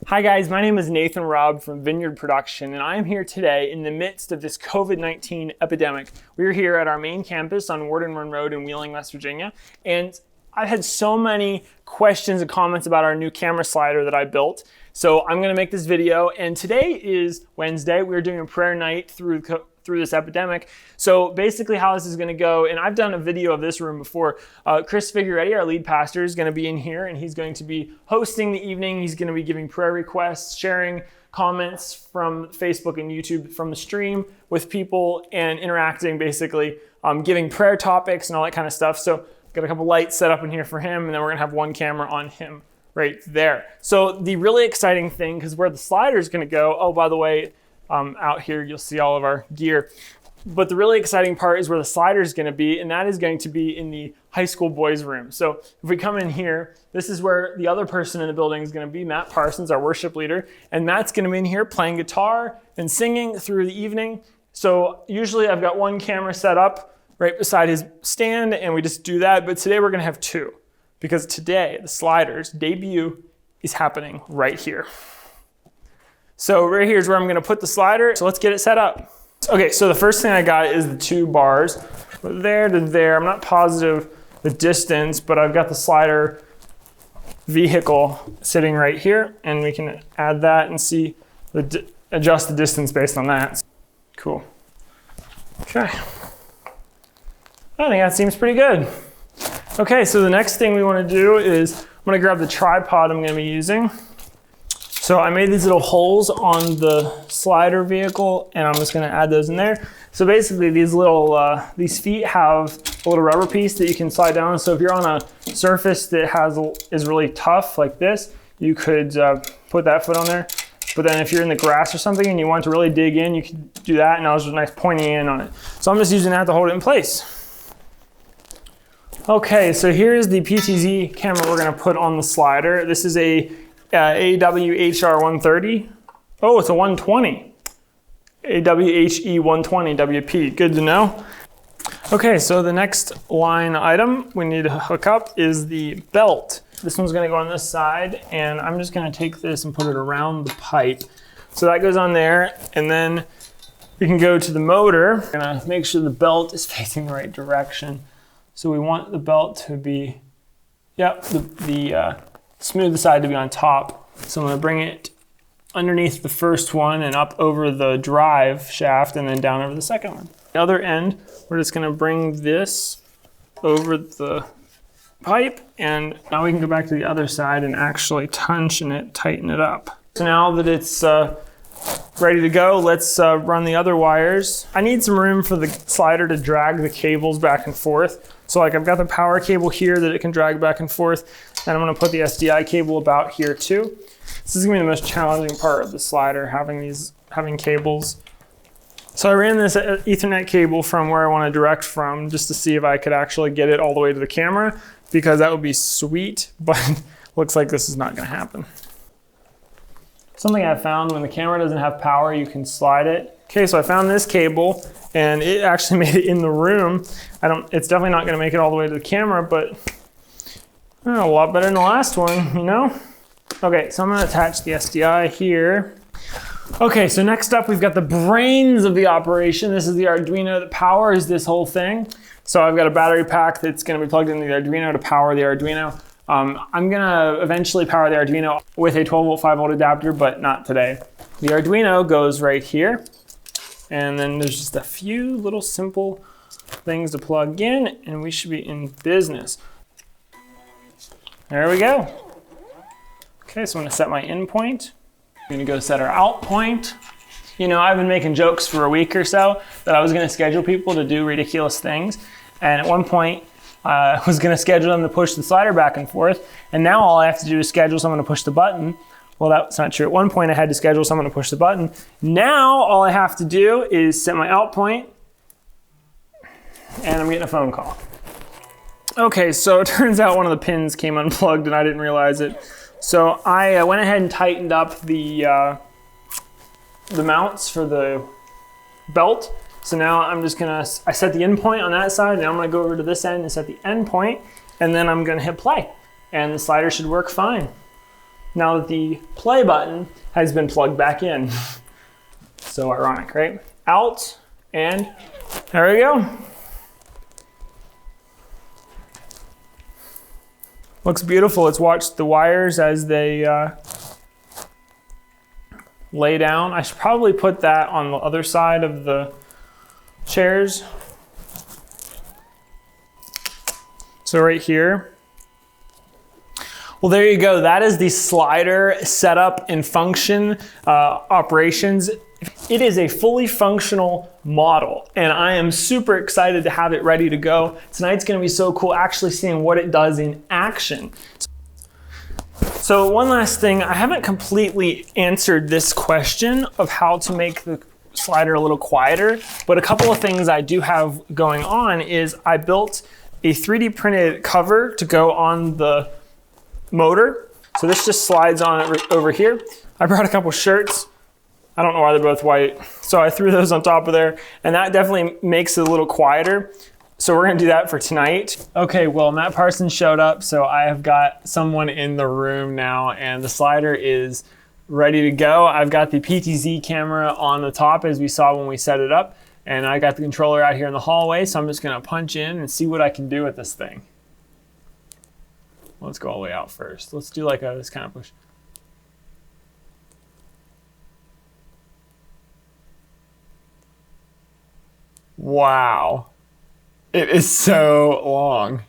Hi guys, my name is Nathan Robb from Vineyard Production, and I am here today in the midst of this COVID-19 epidemic. We're here at our main campus on Warden Run Road in Wheeling, West Virginia, and I've had so many questions and comments about our new camera slider that I built. So I'm gonna make this video, and today is Wednesday. We're doing a prayer night through this epidemic. So basically how this is gonna go, and I've done a video of this room before. Chris Figueretti, our lead pastor, is gonna be in here, and he's going to be hosting the evening. He's gonna be giving prayer requests, sharing comments from Facebook and YouTube from the stream with people, and interacting, basically, giving prayer topics and all that kind of stuff. So got a couple lights set up in here for him, and then we're gonna have one camera on him right there. So the really exciting thing, because where the slider is gonna go, oh, by the way, out here you'll see all of our gear. But the really exciting part is where the slider is going to be, and that is going to be in the high school boys room. So if we come in here, this is where the other person in the building is going to be, Matt Parsons, our worship leader. And Matt's going to be in here playing guitar and singing through the evening. So usually I've got one camera set up right beside his stand, and we just do that. But today we're going to have two, because today the slider's debut is happening right here. So right here is where I'm gonna put the slider. So let's get it set up. Okay, so the first thing I got is the two bars. From there to there, I'm not positive the distance, but I've got the slider vehicle sitting right here, and we can add that and see, adjust the distance based on that. Cool. Okay. I think that seems pretty good. Okay, so the next thing we wanna do is, I'm gonna grab the tripod I'm gonna be using. So I made these little holes on the slider vehicle, and I'm just gonna add those in there. So basically these little, these feet have a little rubber piece that you can slide down. So if you're on a surface that is really tough like this, you could put that foot on there. But then if you're in the grass or something and you want to really dig in, you can do that, and now there's a nice pointy end on it. So I'm just using that to hold it in place. Okay, so here's the PTZ camera we're gonna put on the slider. This is a AWHR130. Oh, it's a 120. AWHE120 WP, good to know. Okay, so the next line item we need to hook up is the belt. This one's gonna go on this side, and I'm just gonna take this and put it around the pipe. So that goes on there, and then we can go to the motor. We're gonna make sure the belt is facing the right direction. So we want the belt to be, the smooth side to be on top. So I'm gonna bring it underneath the first one and up over the drive shaft, and then down over the second one. The other end, we're just gonna bring this over the pipe, and now we can go back to the other side and actually tension it, tighten it up. So now that it's ready to go, let's run the other wires. I need some room for the slider to drag the cables back and forth. So like I've got the power cable here that it can drag back and forth, and I'm gonna put the SDI cable about here too. This is gonna be the most challenging part of the slider, having cables. So I ran this Ethernet cable from where I wanna direct from, just to see if I could actually get it all the way to the camera, because that would be sweet, but looks like this is not gonna happen. Something I found, when the camera doesn't have power, you can slide it. Okay, so I found this cable, and it actually made it in the room. It's definitely not gonna make it all the way to the camera, but a lot better than the last one, you know? Okay, so I'm gonna attach the SDI here. Okay, so next up, we've got the brains of the operation. This is the Arduino that powers this whole thing. So I've got a battery pack that's gonna be plugged into the Arduino to power the Arduino. I'm gonna eventually power the Arduino with a 12-volt 5-volt adapter, but not today. The Arduino goes right here, and then there's just a few little simple things to plug in, and we should be in business. There we go. Okay, so I'm gonna set my in point. I'm gonna go set our out point. You know, I've been making jokes for a week or so that I was gonna schedule people to do ridiculous things, and at one point, I was gonna schedule them to push the slider back and forth, and now all I have to do is schedule someone to push the button. Well, that's not true. At one point I had to schedule someone to push the button. Now all I have to do is set my out point, and I'm getting a phone call. Okay, so it turns out one of the pins came unplugged and I didn't realize it. So I went ahead and tightened up the mounts for the belt. So now I'm just gonna, I set the in point on that side, and I'm gonna go over to this end and set the end point, and then I'm gonna hit play, and the slider should work fine. now that the play button has been plugged back in. So ironic, right? Out, and there we go. Looks beautiful. Let's watch the wires as they lay down. I should probably put that on the other side of the chairs. So right here. Well, there you go. That is the slider setup and function operations. It is a fully functional model, and I am super excited to have it ready to go. Tonight's gonna be so cool actually seeing what it does in action. So one last thing, I haven't completely answered this question of how to make the slider a little quieter, but a couple of things I do have going on is I built a 3D printed cover to go on the motor. So this just slides on it over here. I brought a couple shirts. I don't know why they're both white. So I threw those on top of there, and that definitely makes it a little quieter. So we're gonna do that for tonight. Okay, well, Matt Parsons showed up, so I have got someone in the room now, and the slider is ready to go. I've got the PTZ camera on the top as we saw when we set it up, and I got the controller out here in the hallway, so I'm just gonna punch in and see what I can do with this thing. Let's go all the way out first. Let's do like this kind of push. Wow. It is so long.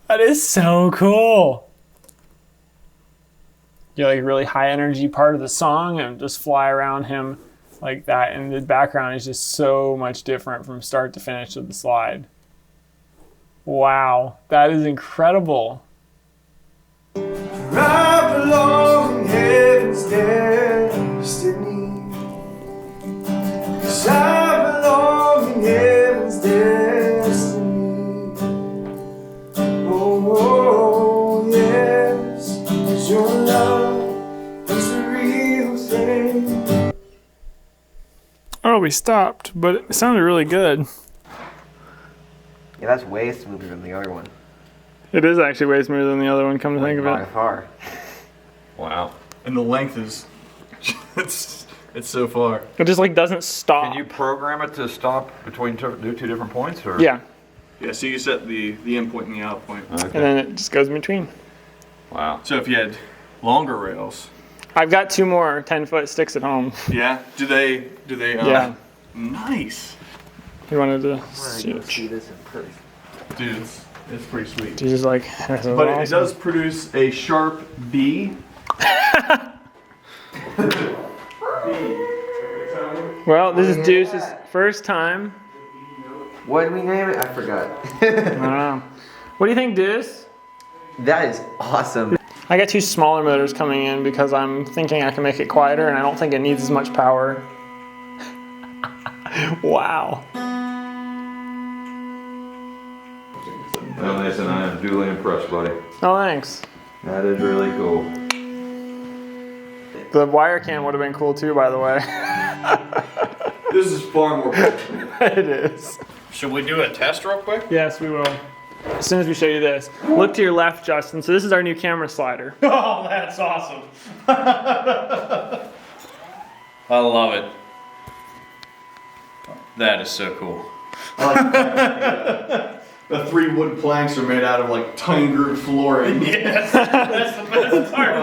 That is so cool. You're like a really high energy part of the song and just fly around him like that. And the background is just so much different from start to finish of the slide. Wow, that is incredible. Right along heaven's destiny. I belong in heaven's destiny. Oh, yes, 'cause your love is the real thing. Oh, we stopped, but it sounded really good. Yeah, that's way smoother than the other one. It is actually way smoother than the other one, come to think of it. By far. Wow. And the length is, it's so far. It just like doesn't stop. Can you program it to stop between two different points? Or? Yeah. Yeah, so you set the in point and the out point. Okay. And then it just goes in between. Wow. So if you had longer rails. I've got 2 more 10-foot sticks at home. Yeah? Do they Yeah. Nice. You wanted to see this in person. Dude, it's pretty sweet. Jesus, like, But it does produce a sharp B. Well, this is Deuce's first time. What did we name it? I forgot. I don't know. What do you think, Deuce? That is awesome. I got 2 smaller motors coming in because I'm thinking I can make it quieter and I don't think it needs as much power. Wow. Well, Nathan, I am duly impressed, buddy. Oh, thanks. That is really cool. The wire can would have been cool too, by the way. This is far more cool. It is. Should we do a test real quick? Yes, we will. As soon as we show you this. Look to your left, Justin. So this is our new camera slider. Oh, that's awesome. I love it. That is so cool. The 3 wood planks are made out of like tine groove flooring. Yes, that's the best part.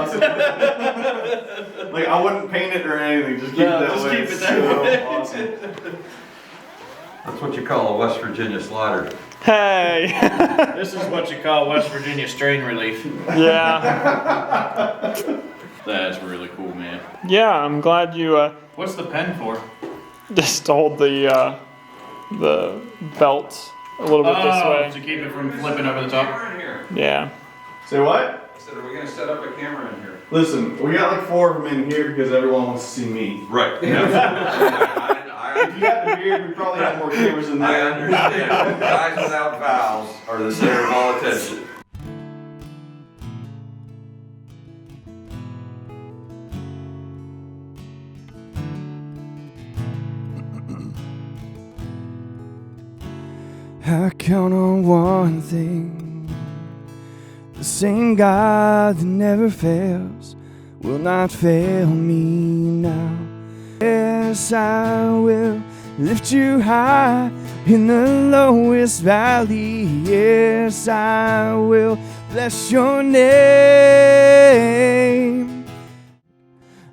Like I wouldn't paint it or anything, just keep it that just way. keep it It's that so way. awesome. That's what you call a West Virginia slider. Hey. This is what you call West Virginia strain relief. Yeah. That's really cool, man. Yeah, I'm glad you What's the pen for? just hold the belt a little bit this way. To keep it from flipping over the top. In here. Yeah. Say what? I said, are we going to set up a camera in here? Listen, we got like 4 of them in here because everyone wants to see me. Right. If you had the beard, we probably have more cameras in I there. understand. Guys without valves are the center of all attention. I count on one thing, the same God that never fails will not fail me now. Yes, I will lift you high in the lowest valley. Yes, I will bless your name.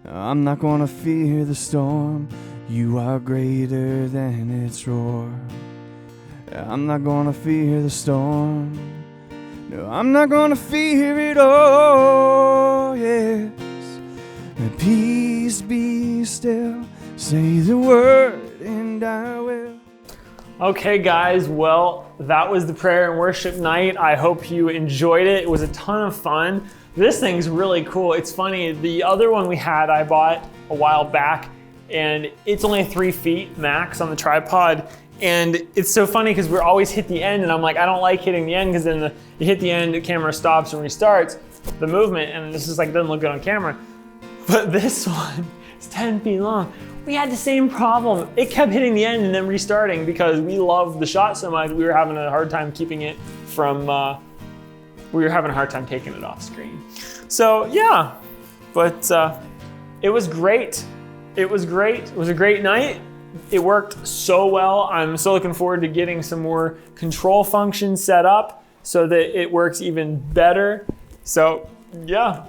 I'm not gonna fear the storm. You are greater than its roar. I'm not gonna fear the storm. No, I'm not gonna fear it all. Yes, and peace be still. Say the word and I will. Okay guys, well, that was the prayer and worship night. I hope you enjoyed it. It was a ton of fun. This thing's really cool. It's funny, the other one we had I bought a while back, and it's only 3 feet max on the tripod. And it's so funny because we're always hit the end, and I'm like, I don't like hitting the end, because then you hit the end, the camera stops and restarts the movement, and this is like, doesn't look good on camera. But this one is 10 feet long. We had the same problem. It kept hitting the end and then restarting because we loved the shot so much. We were having a hard time keeping it from, we were having a hard time taking it off screen. So yeah, but it was great. It was great. It was a great night. It worked so well. I'm so looking forward to getting some more control functions set up so that it works even better. So yeah.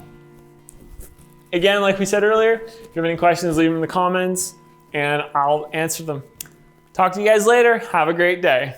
Again, like we said earlier, if you have any questions, leave them in the comments and I'll answer them. Talk to you guys later. Have a great day.